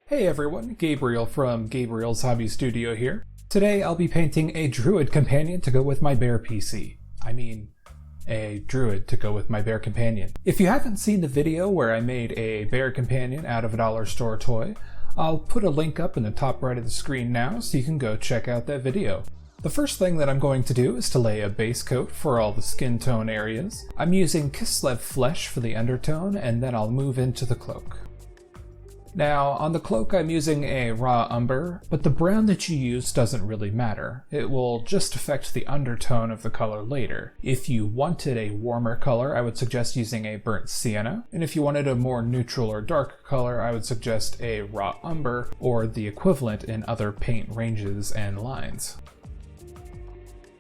Hey everyone, Gabriel from Gabriel's Hobby Studio here. Today I'll be painting a Druid companion to go with my bear PC. A Druid to go with my bear companion. If you haven't seen the video where I made a bear companion out of a dollar store toy, I'll put a link up in the top right of the screen now so you can go check out that video. The first thing that I'm going to do is to lay a base coat for all the skin tone areas. I'm using Kislev Flesh for the undertone, and then I'll move into the cloak. Now, on the cloak I'm using a raw umber, but the brown that you use doesn't really matter. It will just affect the undertone of the color later. If you wanted a warmer color, I would suggest using a burnt sienna, and if you wanted a more neutral or dark color, I would suggest a raw umber or the equivalent in other paint ranges and lines.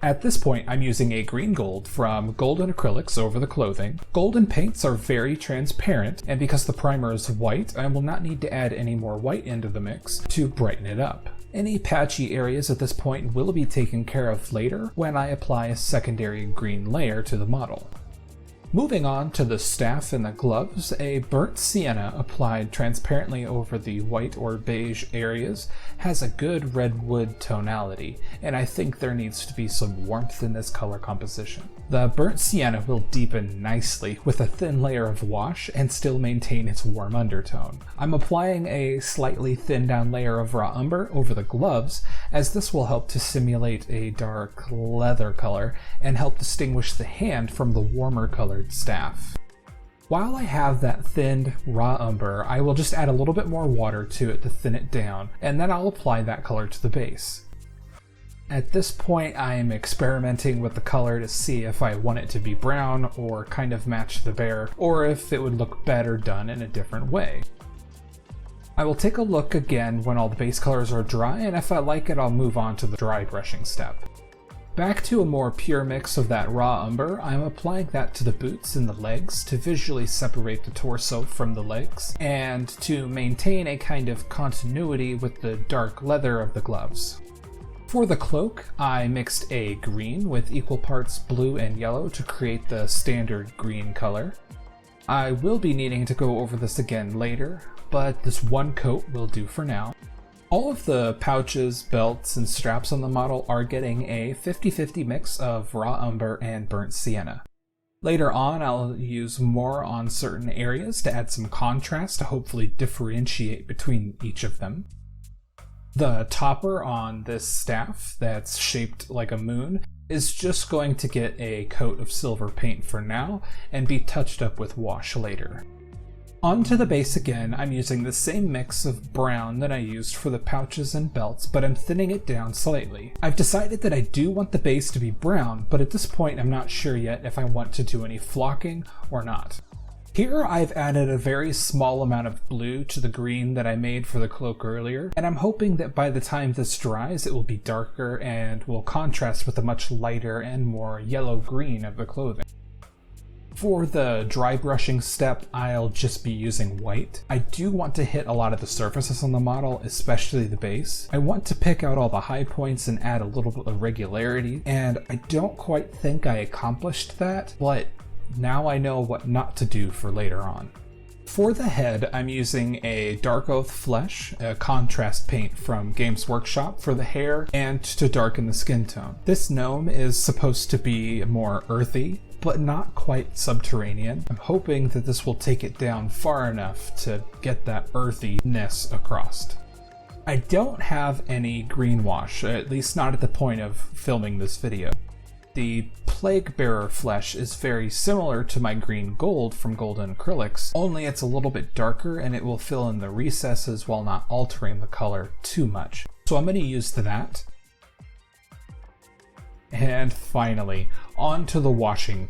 At this point, I'm using a green gold from Golden Acrylics over the clothing. Golden paints are very transparent, and because the primer is white, I will not need to add any more white into the mix to brighten it up. Any patchy areas at this point will be taken care of later when I apply a secondary green layer to the model. Moving on to the staff and the gloves, a burnt sienna applied transparently over the white or beige areas has a good redwood tonality, and I think there needs to be some warmth in this color composition. The burnt sienna will deepen nicely with a thin layer of wash and still maintain its warm undertone. I'm applying a slightly thinned down layer of raw umber over the gloves, as this will help to simulate a dark leather color and help distinguish the hand from the warmer colored staff. While I have that thinned raw umber, I will just add a little bit more water to it to thin it down, and then I'll apply that color to the base. At this point, I'm experimenting with the color to see if I want it to be brown or kind of match the bear, or if it would look better done in a different way. I will take a look again when all the base colors are dry, and if I like it, I'll move on to the dry brushing step. Back to a more pure mix of that raw umber, I'm applying that to the boots and the legs to visually separate the torso from the legs, and to maintain a kind of continuity with the dark leather of the gloves. For the cloak, I mixed a green with equal parts blue and yellow to create the standard green color. I will be needing to go over this again later, but this one coat will do for now. All of the pouches, belts, and straps on the model are getting a 50-50 mix of raw umber and burnt sienna. Later on, I'll use more on certain areas to add some contrast to hopefully differentiate between each of them. The topper on this staff that's shaped like a moon is just going to get a coat of silver paint for now and be touched up with wash later. Onto the base again, I'm using the same mix of brown that I used for the pouches and belts, but I'm thinning it down slightly. I've decided that I do want the base to be brown, but at this point I'm not sure yet if I want to do any flocking or not. Here I've added a very small amount of blue to the green that I made for the cloak earlier, and I'm hoping that by the time this dries it will be darker and will contrast with the much lighter and more yellow-green of the clothing. For the dry brushing step, I'll just be using white. I do want to hit a lot of the surfaces on the model, especially the base. I want to pick out all the high points and add a little bit of regularity, and I don't quite think I accomplished that, but now I know what not to do for later on. For the head, I'm using a Dark Oath Flesh, a contrast paint from Games Workshop for the hair and to darken the skin tone. This gnome is supposed to be more earthy, but not quite subterranean. I'm hoping that this will take it down far enough to get that earthiness across. I don't have any green wash, at least not at the point of filming this video. The Plague Bearer Flesh is very similar to my green gold from Golden Acrylics, only it's a little bit darker and it will fill in the recesses while not altering the color too much. So I'm going to use that. And finally, on to the washing.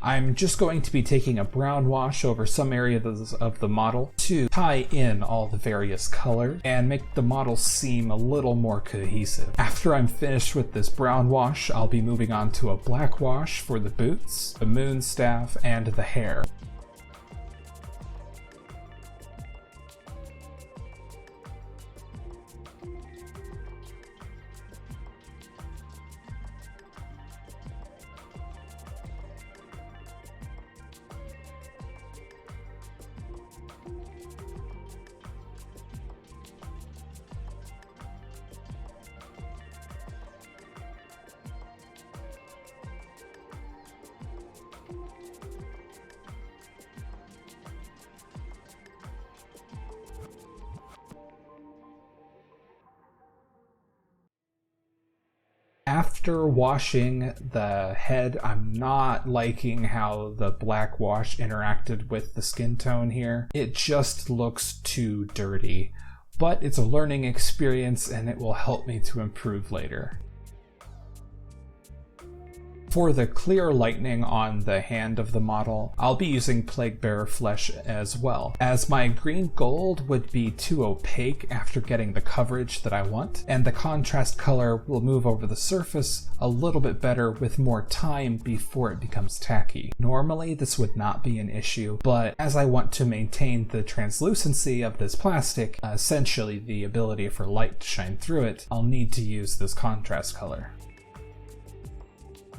I'm just going to be taking a brown wash over some areas of the model to tie in all the various colors and make the model seem a little more cohesive. After I'm finished with this brown wash, I'll be moving on to a black wash for the boots, the moon staff, and the hair. after washing the head, I'm not liking how the black wash interacted with the skin tone here. It just looks too dirty, but it's a learning experience and it will help me to improve later. For the clear lightning on the hand of the model, I'll be using Plaguebearer Flesh as well, as my green gold would be too opaque after getting the coverage that I want, and the contrast color will move over the surface a little bit better with more time before it becomes tacky. Normally this would not be an issue, but as I want to maintain the translucency of this plastic, essentially the ability for light to shine through it, I'll need to use this contrast color.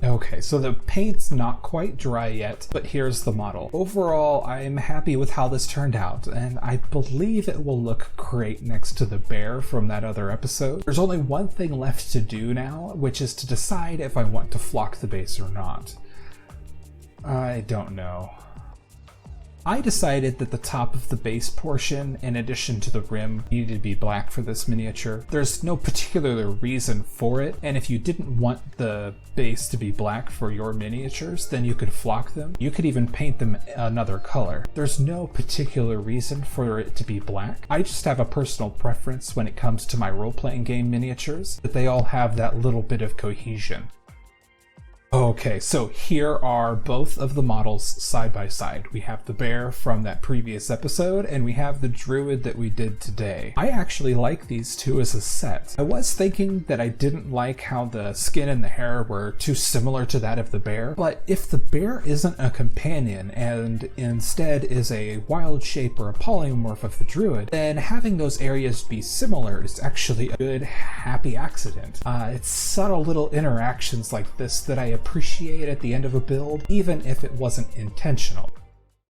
Okay, so the paint's not quite dry yet, but here's the model. Overall, I'm happy with how this turned out, and I believe it will look great next to the bear from that other episode. There's only one thing left to do now, which is to decide if I want to flock the base or not. I don't know. I decided that the top of the base portion, in addition to the rim, needed to be black for this miniature. There's no particular reason for it, and if you didn't want the base to be black for your miniatures, then you could flock them. You could even paint them another color. There's no particular reason for it to be black. I just have a personal preference when it comes to my role-playing game miniatures, that they all have that little bit of cohesion. Okay, so here are both of the models side by side. We have the bear from that previous episode, and we have the druid that we did today. I actually like these two as a set. I was thinking that I didn't like how the skin and the hair were too similar to that of the bear, but if the bear isn't a companion and instead is a wild shape or a polymorph of the druid, then having those areas be similar is actually a good, happy accident. It's subtle little interactions like this that I appreciate at the end of a build, even if it wasn't intentional.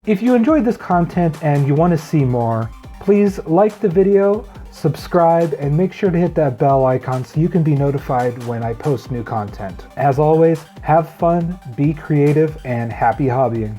If you enjoyed this content and you want to see more, please like the video, subscribe, and make sure to hit that bell icon so you can be notified when I post new content. As always, have fun, be creative, and happy hobbying.